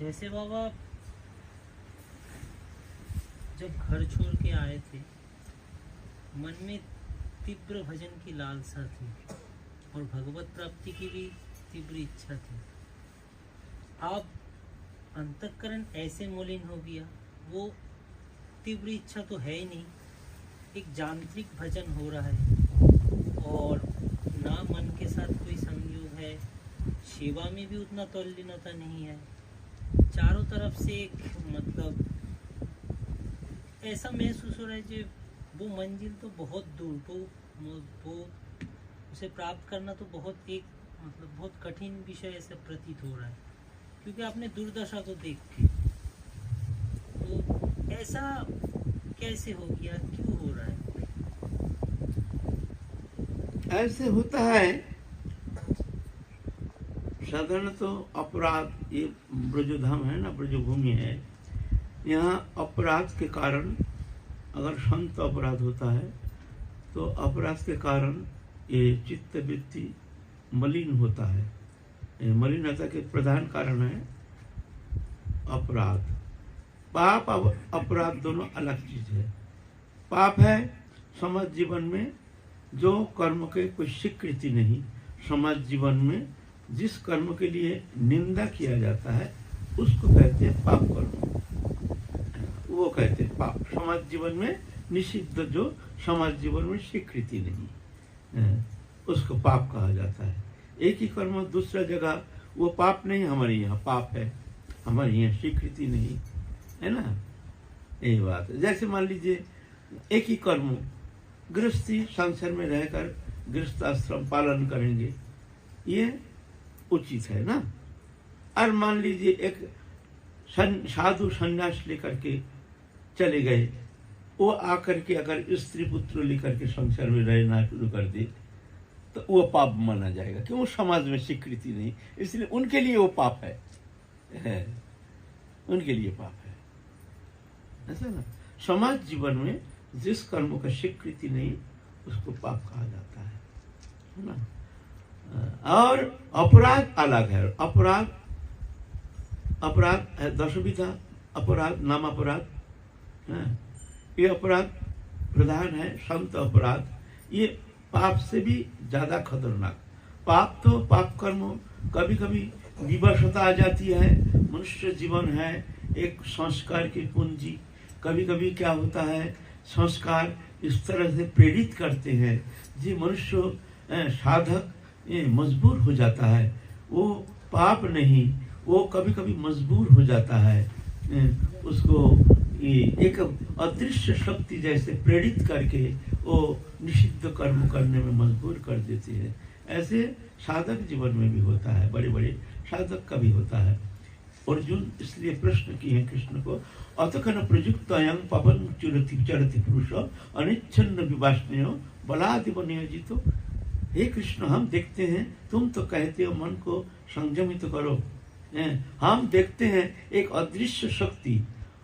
जैसे बाबा जब घर छोड़ के आए थे, मन में तीव्र भजन की लालसा थी और भगवत प्राप्ति की भी तीव्र इच्छा थी। अब अंतःकरण ऐसे मलिन हो गया, वो तीव्र इच्छा तो है ही नहीं, एक यांत्रिक भजन हो रहा है और ना मन के साथ कोई संयोग है, सेवा में भी उतना तल्लीनता नहीं है। चारों तरफ से एक मतलब ऐसा महसूस हो रहा है कि वो मंजिल तो बहुत दूर, वो उसे प्राप्त करना तो बहुत एक मतलब बहुत कठिन विषय ऐसा प्रतीत हो रहा है, क्योंकि आपने दुर्दशा को देख के। तो ऐसा कैसे हो गया, क्यों हो रहा है? ऐसे होता है साधारण। तो अपराध, ये ब्रजधाम है ना, ब्रजभूमि है, यहाँ अपराध के कारण, अगर संत अपराध होता है तो अपराध के कारण ये चित्त वृत्ति मलिन होता है। ये मलिनता के प्रधान कारण है अपराध। पाप और अपराध दोनों अलग चीज है। पाप है समाज जीवन में जो कर्म के कोई स्वीकृति नहीं, समाज जीवन में जिस कर्म के लिए निंदा किया जाता है उसको कहते हैं पाप कर्म, वो कहते हैं पाप। समाज जीवन में निषिद्ध जो समाज जीवन में स्वीकृति नहीं, उसको पाप कहा जाता है। एक ही कर्म दूसरा जगह वो पाप नहीं, हमारे यहाँ पाप है, हमारे यहाँ स्वीकृति नहीं है ना, यही बात है। जैसे मान लीजिए एक ही कर्म गृहस्थी संसार में रहकर गृहस्थ आश्रम पालन करेंगे, ये उचित है ना। और मान लीजिए एक साधु संन्यास लेकर के चले गए, वो आकर के अगर स्त्री पुत्र लेकर के संसार में रहना शुरू कर दे तो वो पाप माना जाएगा, क्यों? समाज में स्वीकृति नहीं, इसलिए उनके लिए वो पाप है, उनके लिए पाप है, ऐसा ना। समाज जीवन में जिस कर्म का स्वीकृति नहीं उसको पाप कहा जाता है ना। और अपराध अलग है। अपराध है 10 विधा अपराध, नाम अपराध, ये अपराध प्रधान है संत अपराध। ये पाप से भी ज्यादा खतरनाक। पाप तो पाप कर्म कभी कभी विवशता आ जाती है। मनुष्य जीवन है एक संस्कार की पूंजी। कभी कभी क्या होता है, संस्कार इस तरह से प्रेरित करते हैं जी मनुष्य साधक मजबूर हो जाता है। वो पाप नहीं, वो कभी कभी मजबूर हो जाता है, उसको एक अदृश्य शक्ति जैसे प्रेरित करके वो निषिद्ध कर्म करने में मजबूर कर देती है। ऐसे साधक जीवन में भी होता है, बड़े बड़े साधक का भी होता है। अर्जुन इसलिए प्रश्न किए हैं कृष्ण को, अतखन प्रयुक्त अयं पवन चरति पुरुष अनिच्छन्न विवासनेय बलादिव नियोजितो। हे कृष्ण, हम देखते हैं, तुम तो कहते हो मन को संयमित करो, हम देखते हैं एक अदृश्य शक्ति,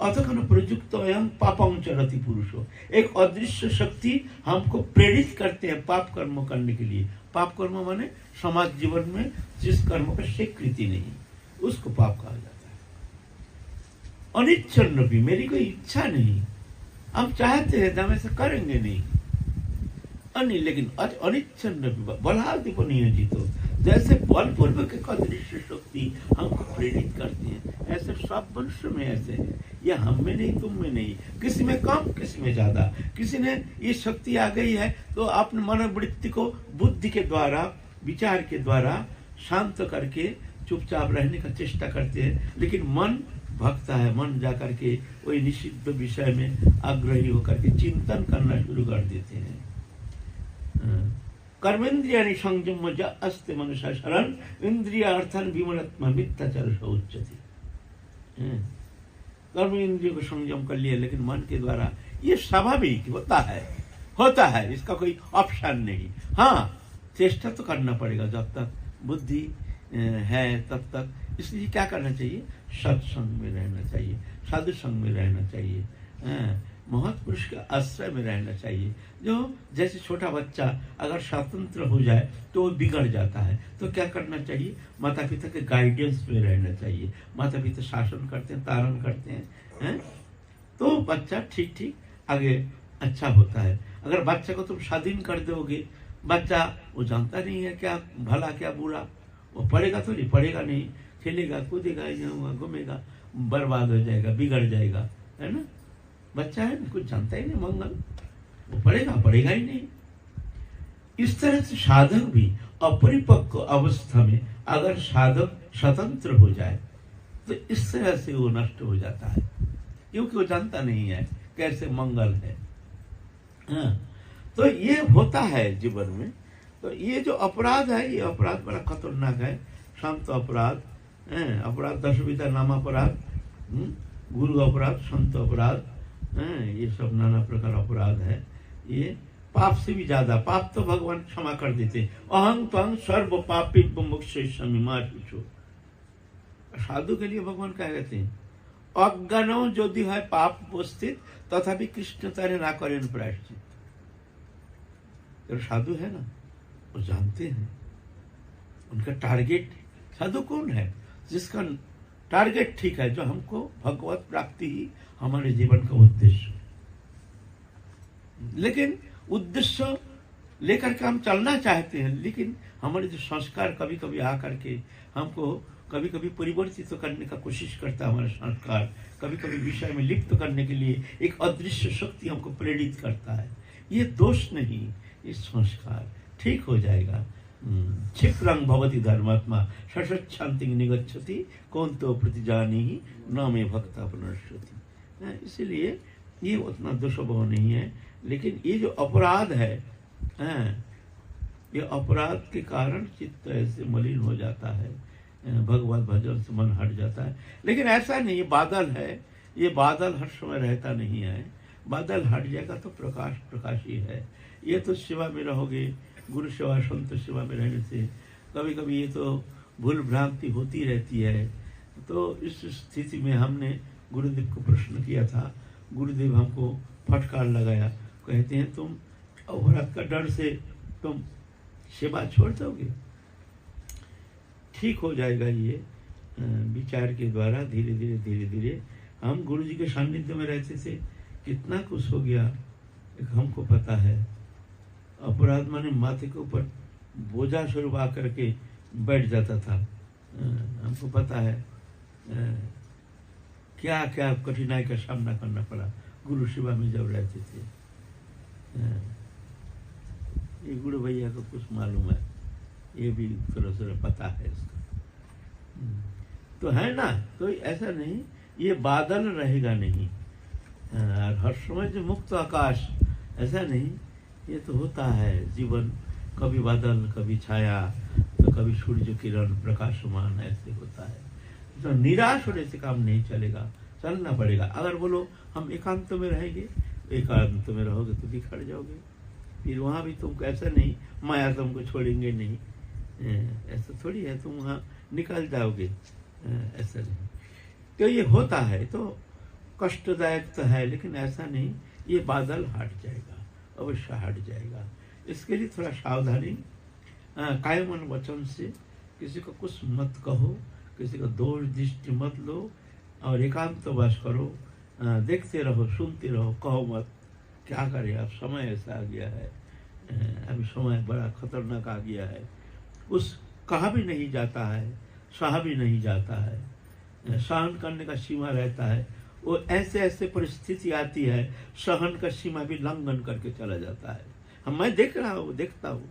अतखन प्रयुक्त अयं पापं चरति पुरुषो, एक अदृश्य शक्ति हमको प्रेरित करते हैं पाप कर्म करने के लिए। पाप कर्म माने समाज जीवन में जिस कर्म का स्वीकृति नहीं उसको पाप कहा जाता है। अनिच्छन्न भी, मेरी कोई इच्छा नहीं, हम चाहते हैं हम ऐसा करेंगे नहीं, लेकिन अनिच्छन्न बलादिव नियोजितो, जैसे बलपूर्वक एक अदृश्य शक्ति हमको प्रेरित करती है, ऐसे सब मनुष्य में ऐसे है। यह हम में नहीं, तुम में नहीं, किसी में कम किसी में ज्यादा। किसी ने ये शक्ति आ गई है तो अपने मनोवृत्ति को बुद्धि के द्वारा, विचार के द्वारा शांत करके चुपचाप रहने का चेष्टा करते हैं, लेकिन मन भगता है, मन जाकर के वही निषिद्ध विषय में आग्रही होकर के चिंतन करना शुरू कर देते हैं। कर्मेन्द्रियाणि संयम्य ज अस्ते मनुष्य शरण इंद्रियार्थन विमलत्म मिथ्याचार उच्यते। कर्म इंद्रियों को संयम कर लिया, लेकिन मन के द्वारा ये स्वाभाविक होता है, इसका कोई ऑप्शन नहीं। हाँ, चेष्टा तो करना पड़ेगा जब तक बुद्धि है तब तक। इसलिए क्या करना चाहिए, सत्संग में रहना चाहिए, साधु संग में रहना चाहिए, महापुरुष के आश्रय में रहना चाहिए। जो जैसे छोटा बच्चा अगर स्वतंत्र हो जाए तो वो बिगड़ जाता है, तो क्या करना चाहिए? माता पिता के गाइडेंस में रहना चाहिए। माता पिता शासन करते हैं, तारण करते हैं, तो बच्चा ठीक ठीक आगे अच्छा होता है। अगर बच्चा को तुम स्वाधीन कर दोगे, बच्चा वो जानता नहीं है क्या भला क्या बुरा, वो पढ़ेगा तो नहीं, पढ़ेगा नहीं, खेलेगा कूदेगा, यहाँ घूमेगा, बर्बाद हो जाएगा, बिगड़ जाएगा, है ना। बच्चा है ना, कुछ जानता ही नहीं मंगल, वो पढ़ेगा ही नहीं। इस तरह से साधक भी अपरिपक्व अवस्था में अगर साधक स्वतंत्र हो जाए तो इस तरह से वो नष्ट हो जाता है, क्योंकि वो जानता नहीं है कैसे मंगल है। हाँ, तो ये होता है जीवन में। तो ये जो अपराध है, ये अपराध बड़ा खतरनाक है। संत अपराध, अपराध 10 विधा नाम अपराध, गुरु अपराध, संत अपराध, ये सब नाना प्रकार अपराध है। ये पाप से भी ज्यादा, पाप तो भगवान क्षमा कर देते। अहं त्वं सर्व पापी मुमुक्षयिष्यामि मा शुचो। साधु के लिए भगवान क्या कहते हैं? अज्ञान यदि है पाप उपस्थित तथापि कृष्ण तारे ना करें प्रायश्चित। तो साधु है ना, वो जानते हैं उनका टारगेट। साधु कौन है? जिसका टारगेट ठीक है, जो हमको भगवत प्राप्ति ही हमारे जीवन का उद्देश्य। लेकिन उद्देश्य लेकर के हम चलना चाहते हैं, लेकिन हमारे जो संस्कार कभी कभी आकर के हमको कभी कभी परिवर्तित करने का कोशिश करता है। हमारा संस्कार कभी कभी विषय में लिप्त करने के लिए एक अदृश्य शक्ति हमको प्रेरित करता है। ये दोष नहीं, ये संस्कार ठीक हो जाएगा। क्षिप्रं भवति धर्मात्मा शशच्छान्ति निगच्छति कौन तो प्रतिजानी न मे भक्ता पुनश्यति। इसलिए ये उतना दुष्प्रभाव नहीं है। लेकिन ये जो अपराध है, ये अपराध के कारण चित्त ऐसे मलिन हो जाता है, भगवत भजन से मन हट जाता है। लेकिन ऐसा नहीं, ये बादल है, ये बादल हर समय रहता नहीं है। बादल हट जाएगा तो प्रकाश प्रकाश ही है। ये तो सेवा में रहोगे, गुरु सेवा संत सेवा में रहने से कभी कभी ये तो भूल भ्रांति होती रहती है। तो इस स्थिति में हमने गुरुदेव को प्रश्न किया था, गुरुदेव हमको फटकार लगाया, कहते हैं तुम अपराध का डर से तुम सेवा छोड़ दोगे? ठीक हो जाएगा ये विचार के द्वारा। धीरे धीरे धीरे धीरे हम गुरु जी के सानिध्य में रहते थे, कितना कुछ हो गया एक हमको पता है। अपराध माने माथे के ऊपर बोझा स्वरूप आकर के बैठ जाता था, हमको पता है। क्या क्या कठिनाई का सामना करना पड़ा गुरु सेवा में जब रहते थे। ये गुरु भैया को कुछ मालूम है, ये भी थोड़ा थोड़ा पता है इसका। तो है ना, तो ऐसा नहीं, ये बादल रहेगा नहीं। हर समय जो मुक्त आकाश, ऐसा नहीं, ये तो होता है जीवन, कभी बादल कभी छाया तो कभी सूर्य किरण प्रकाशमान, ऐसे होता है। तो निराश होने से काम नहीं चलेगा, चलना पड़ेगा। अगर बोलो हम एकांत में रहेंगे, एकांत में रहोगे तो बिखर जाओगे, फिर वहाँ भी तुम ऐसा नहीं माया तुमको छोड़ेंगे नहीं, ऐसा थोड़ी है तुम वहाँ निकल जाओगे, ऐसा नहीं। तो ये होता है, तो कष्टदायक तो है, लेकिन ऐसा नहीं, ये बादल हट जाएगा, अवश्य हट जाएगा। इसके लिए थोड़ा सावधानी, कायम वचन से किसी को कुछ मत कहो, किसी को दोष दृष्टि मत लो, और एकांतवास करो, देखते रहो, सुनते रहो, कहो मत। क्या करें, अब समय ऐसा आ गया है, अभी समय बड़ा खतरनाक आ गया है, उस कहा भी नहीं जाता है, सहा भी नहीं जाता है, सहन करने का सीमा रहता है। वो ऐसे ऐसे परिस्थिति आती है, सहन का सीमा भी लंघन करके चला जाता है। मैं देख रहा हूँ, देखता हूँ,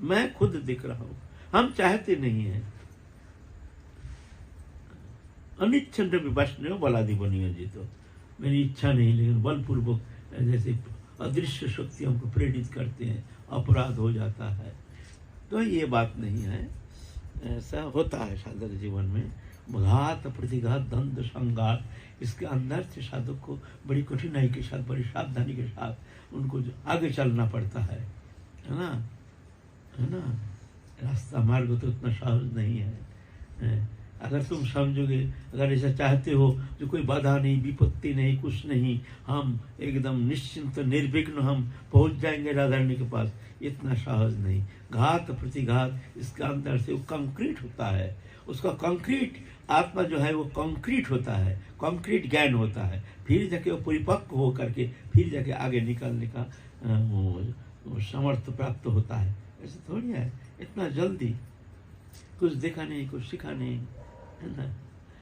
मैं खुद देख रहा हूँ। हम चाहते नहीं है, अनिच्छन विवशने बलादि बनियो जी, तो मेरी इच्छा नहीं, लेकिन बलपूर्वक जैसे अदृश्य शक्ति हमको प्रेरित करते हैं, अपराध हो जाता है। तो ये बात नहीं है, ऐसा होता है साधक जीवन में। घात प्रतिघात द्वंद्व संघात, इसके अंदर से साधक को बड़ी कठिनाई के साथ, बड़ी सावधानी के साथ उनको आगे चलना पड़ता है ना, है ना। रास्ता मार्ग तो उतना सहज नहीं है। अगर तुम समझोगे, अगर ऐसा चाहते हो जो कोई बाधा नहीं, विपत्ति नहीं, कुछ नहीं, हम एकदम निश्चिंत निर्विघ्न हम पहुंच जाएंगे राधारणी के पास, इतना साहस नहीं। घात प्रतिघात इसके अंदर से वो कंक्रीट होता है, उसका कंक्रीट आत्मा जो है वो कंक्रीट होता है, कंक्रीट ज्ञान होता है, फिर जाके वो परिपक्व हो करके फिर जाके आगे निकलने का वो समर्थ प्राप्त होता है। ऐसे थोड़ी है इतना जल्दी, कुछ देखा नहीं, कुछ सीखा नहीं, है ना।